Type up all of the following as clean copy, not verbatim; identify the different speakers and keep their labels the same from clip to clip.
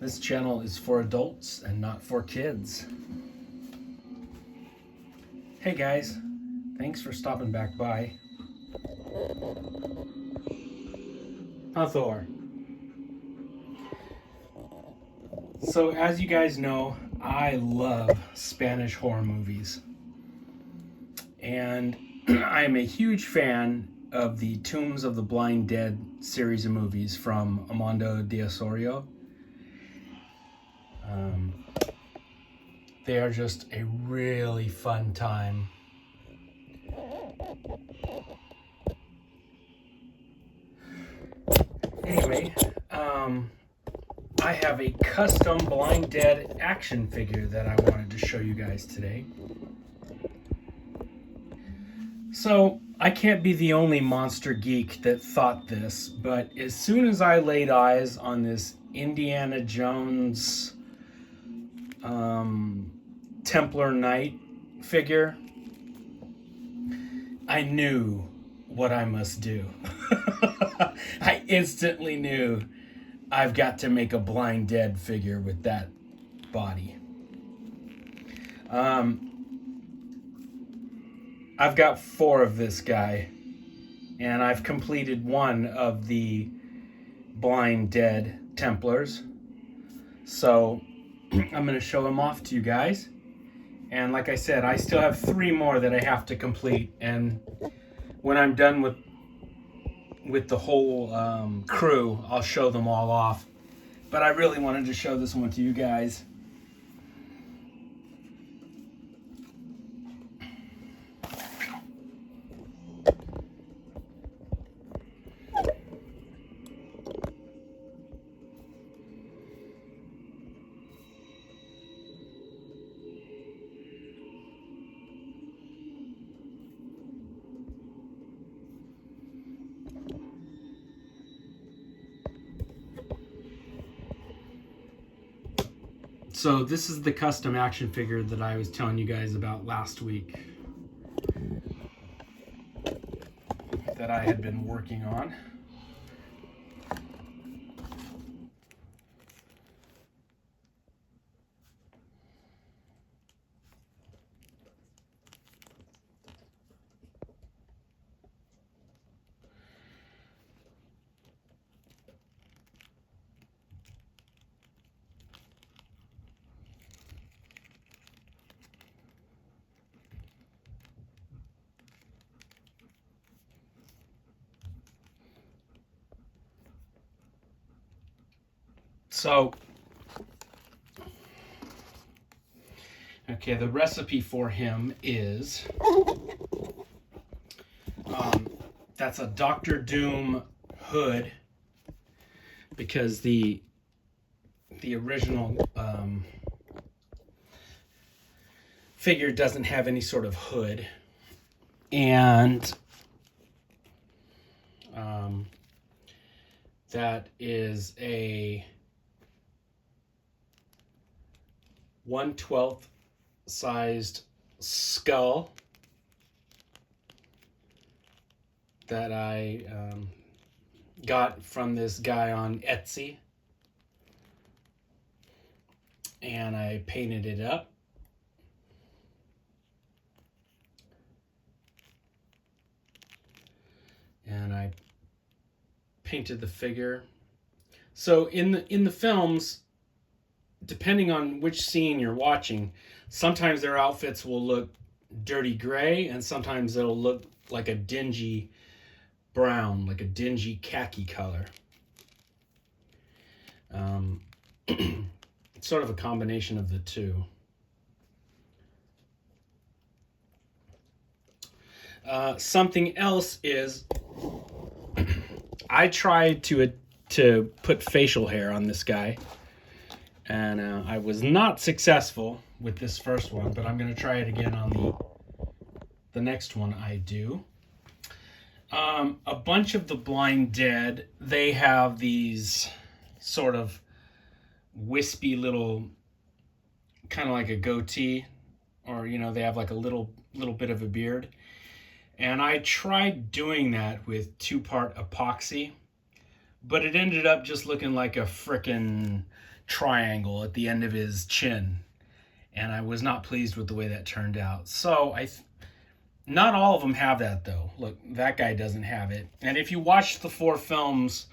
Speaker 1: This channel is for adults and not for kids. Hey guys, thanks for stopping back by. Thor. So as you guys know, I love Spanish horror movies. And I am a huge fan of the Tombs of the Blind Dead series of movies from Armando de Osorio. They are just a really fun time. Anyway, I have a custom Blind Dead action figure that I wanted to show you guys today. So, I can't be the only monster geek that thought this, but as soon as I laid eyes on this Indiana Jones Templar Knight figure, I knew what I must do. I instantly knew I've got to make a Blind Dead figure with that body. I've got 4 of this guy, and I've completed one of the Blind Dead Templars. So I'm going to show them off to you guys. And like I said, I still have 3 more that I have to complete. And when I'm done with the whole crew, I'll show them all off. But I really wanted to show this one to you guys. So this is the custom action figure that I was telling you guys about last week that I had been working on. So, okay, the recipe for him is, that's a Dr. Doom hood, because the original figure doesn't have any sort of hood. And that is a 1/12 sized skull that I got from this guy on Etsy, and I painted it up. And I painted the figure. So in the films, depending on which scene you're watching, sometimes their outfits will look dirty gray, and sometimes it'll look like a dingy brown, like a dingy khaki color. It's sort of a combination of the two. Something else is, I tried to put facial hair on this guy, and I was not successful with this first one, but I'm going to try it again on the next one I do. A bunch of the Blind Dead, they have these sort of wispy little, kind of like a goatee, or they have like a little bit of a beard. And I tried doing that with 2-part epoxy, but it ended up just looking like a frickin' triangle at the end of his chin, and I was not pleased with the way that turned out. So not all of them have that though. Look, that guy doesn't have it. And if you watch the 4 films,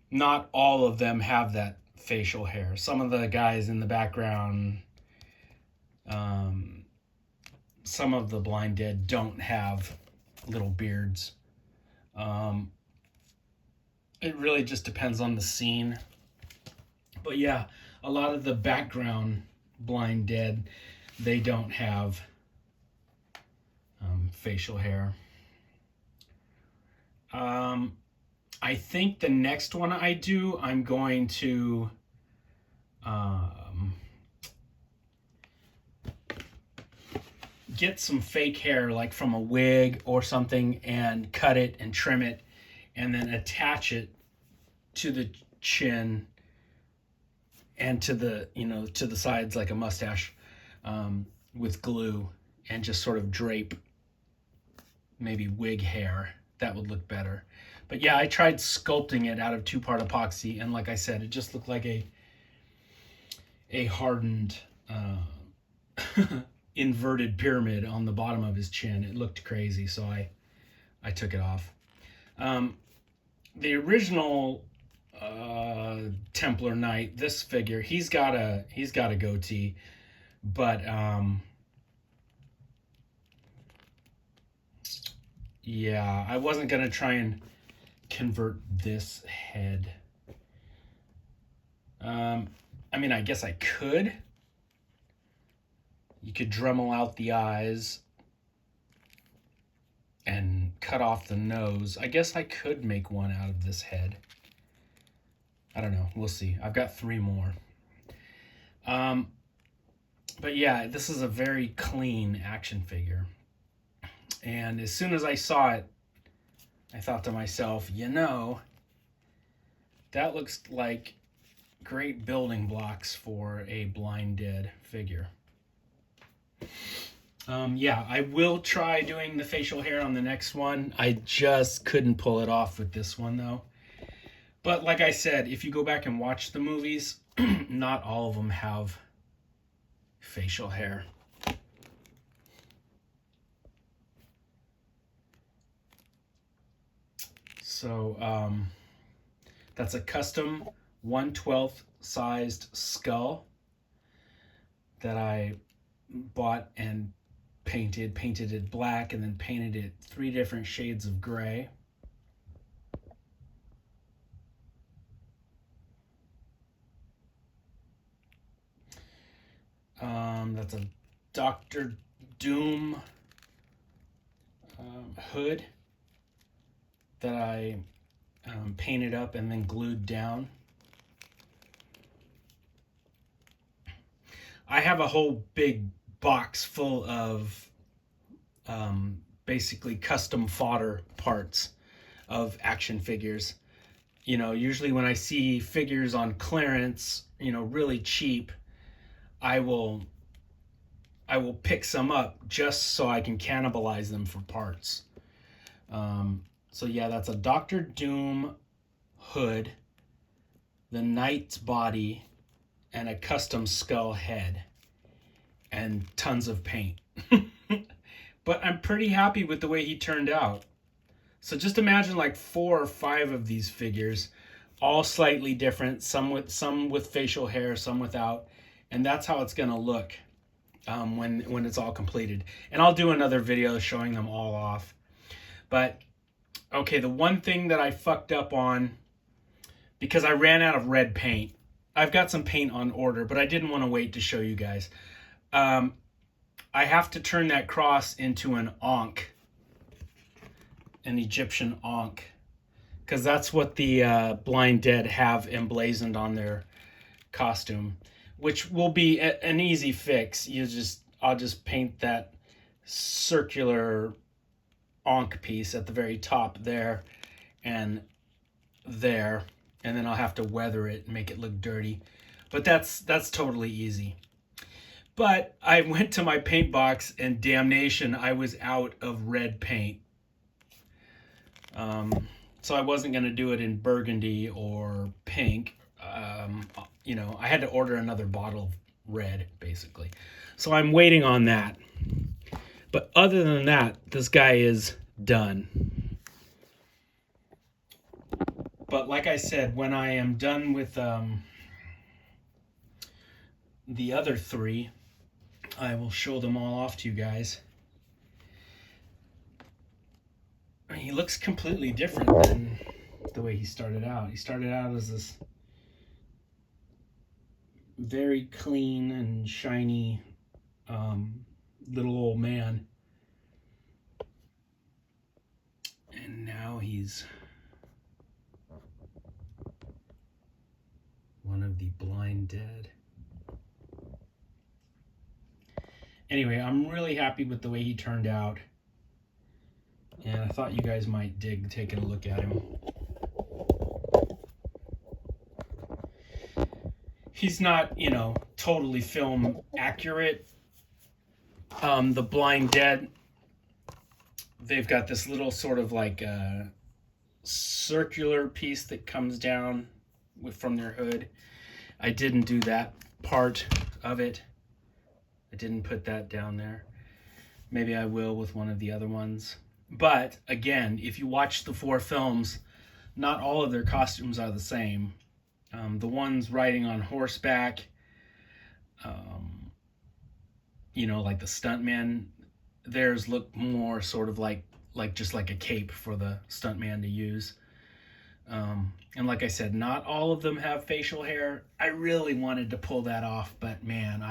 Speaker 1: not all of them have that facial hair. Some of the guys in the background, some of the Blind Dead don't have little beards. It really just depends on the scene. But yeah, a lot of the background Blind Dead, they don't have facial hair. I think the next one I do, I'm going to get some fake hair, like from a wig or something, and cut it and trim it, and then attach it to the chin and to the, to the sides like a mustache, with glue, and just sort of drape maybe wig hair. That would look better. But yeah, I tried sculpting it out of 2-part epoxy, and like I said, it just looked like a hardened inverted pyramid on the bottom of his chin. It looked crazy, so I took it off. The original Templar Knight, this figure, he's got a goatee, but yeah, I wasn't gonna try and convert this head. I mean, I guess I could. You could Dremel out the eyes and cut off the nose. I guess I could make one out of this head. I don't know. We'll see. I've got 3 more. But yeah, this is a very clean action figure. And as soon as I saw it, I thought to myself, that looks like great building blocks for a Blind Dead figure. Yeah, I will try doing the facial hair on the next one. I just couldn't pull it off with this one, though. But like I said, if you go back and watch the movies, not all of them have facial hair. So that's a custom 1/12 sized skull that I bought and painted it black, and then painted it 3 different shades of gray. That's a Dr. Doom hood that I painted up and then glued down. I have a whole big box full of basically custom fodder parts of action figures. Usually when I see figures on clearance, really cheap, I will pick some up just so I can cannibalize them for parts. So yeah, that's a Dr. Doom hood, the Knight's body, and a custom skull head, and tons of paint. But I'm pretty happy with the way he turned out. So just imagine like 4 or 5 of these figures, all slightly different, some with facial hair, some without, and that's how it's gonna look when it's all completed. And I'll do another video showing them all off. But okay, the one thing that I fucked up on, because I ran out of red paint. I've got some paint on order, but I didn't want to wait to show you guys. I have to turn that cross into an Ankh, an Egyptian Ankh, because that's what the Blind Dead have emblazoned on their costume, which will be an easy fix. I'll just paint that circular Ankh piece at the very top there and there, and then I'll have to weather it and make it look dirty. But that's totally easy. But I went to my paint box, and damnation, I was out of red paint. So I wasn't going to do it in burgundy or pink. you know, I had to order another bottle of red, basically. So I'm waiting on that. But other than that, this guy is done. But like I said, when I am done with the other three, I will show them all off to you guys. I mean, he looks completely different than the way he started out. He started out as this very clean and shiny little old man. And now he's one of the Blind Dead. Anyway, I'm really happy with the way he turned out. And I thought you guys might dig taking a look at him. He's not, you know, totally film accurate. The Blind Dead, they've got this little sort of like circular piece that comes down from their hood. I didn't do that part of it. I didn't put that down there. Maybe I will with one of the other ones. But again, if you watch the 4 films, not all of their costumes are the same. The ones riding on horseback, you know, like the stuntmen, theirs look more sort of like just like a cape for the stuntman to use. And like I said, not all of them have facial hair. I really wanted to pull that off, but man,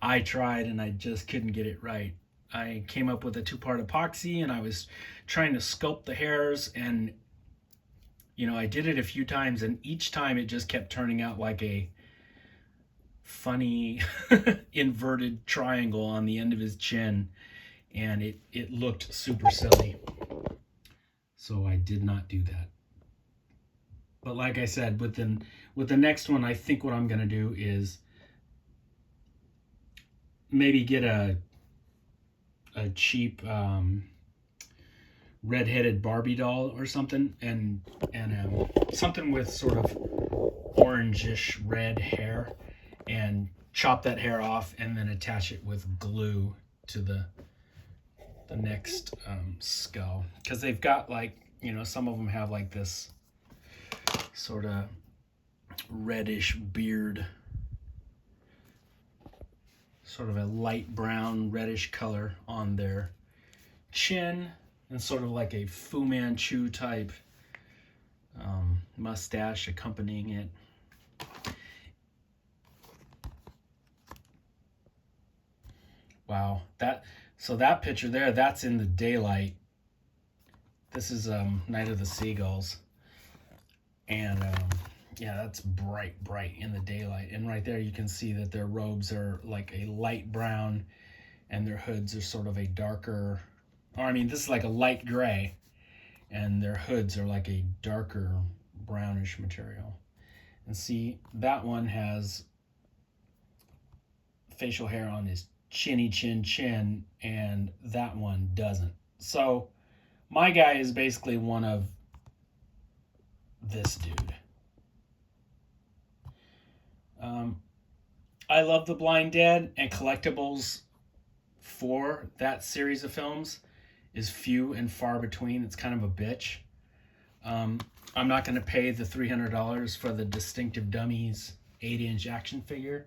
Speaker 1: I tried and I just couldn't get it right. I came up with a 2-part epoxy and I was trying to sculpt the hairs, and you know, I did it a few times and each time it just kept turning out like a funny inverted triangle on the end of his chin, and it looked super silly. So I did not do that. But like I said, with the next one, I think what I'm going to do is maybe get a cheap red-headed Barbie doll or something, and something with sort of orangish red hair, and chop that hair off and then attach it with glue to the next skull, because they've got, like, you know, some of them have like this sort of reddish beard, sort of a light brown reddish color on their chin, and sort of like a Fu Manchu type mustache accompanying it. Wow, that picture there, that's in the daylight. This is Night of the Seagulls, and yeah, that's bright in the daylight. And right there you can see that their robes are like a light brown and their hoods are sort of a darker, or I mean, this is like a light gray, and their hoods are like a darker brownish material. And see, that one has facial hair on his chinny chin, and that one doesn't. So my guy is basically one of this dude. I love the Blind Dead, and collectibles for that series of films is few and far between. It's kind of a bitch. I'm not going to pay the $300 for the Distinctive Dummies 8-inch action figure.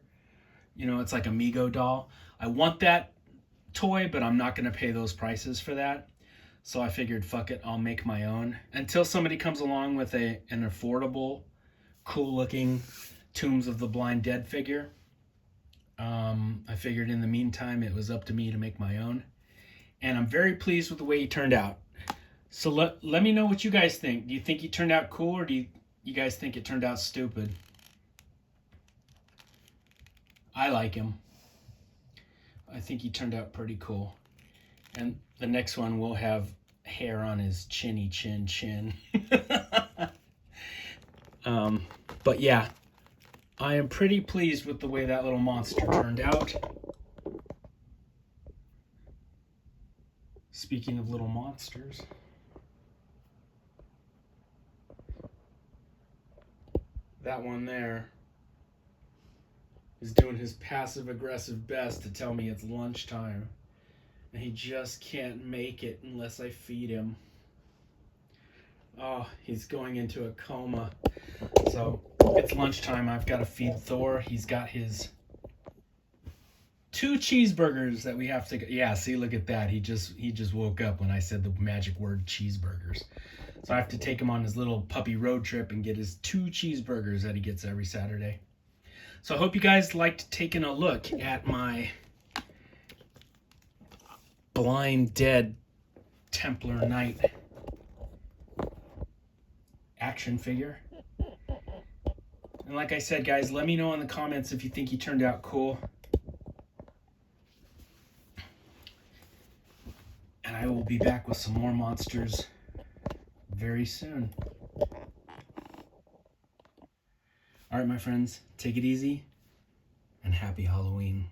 Speaker 1: You know, it's like a Mego doll. I want that toy, but I'm not going to pay those prices for that. So I figured, fuck it, I'll make my own. Until somebody comes along with an affordable, cool-looking Tombs of the Blind Dead figure. I figured in the meantime it was up to me to make my own. And I'm very pleased with the way he turned out. So let me know what you guys think. Do you think he turned out cool, or do you guys think it turned out stupid? I like him. I think he turned out pretty cool. And the next one will have hair on his chinny chin. But yeah, I am pretty pleased with the way that little monster turned out. Speaking of little monsters, that one there is doing his passive-aggressive best to tell me it's lunchtime. And he just can't make it unless I feed him. Oh, he's going into a coma. So it's lunchtime. I've got to feed Thor. He's got his 2 cheeseburgers that we have to. Yeah, see, look at that. He just woke up when I said the magic word cheeseburgers. So I have to take him on his little puppy road trip and get his 2 cheeseburgers that he gets every Saturday. So I hope you guys liked taking a look at my Blind Dead Templar Knight action figure. And like I said, guys, let me know in the comments if you think he turned out cool. And I will be back with some more monsters very soon. All right, my friends, take it easy and happy Halloween.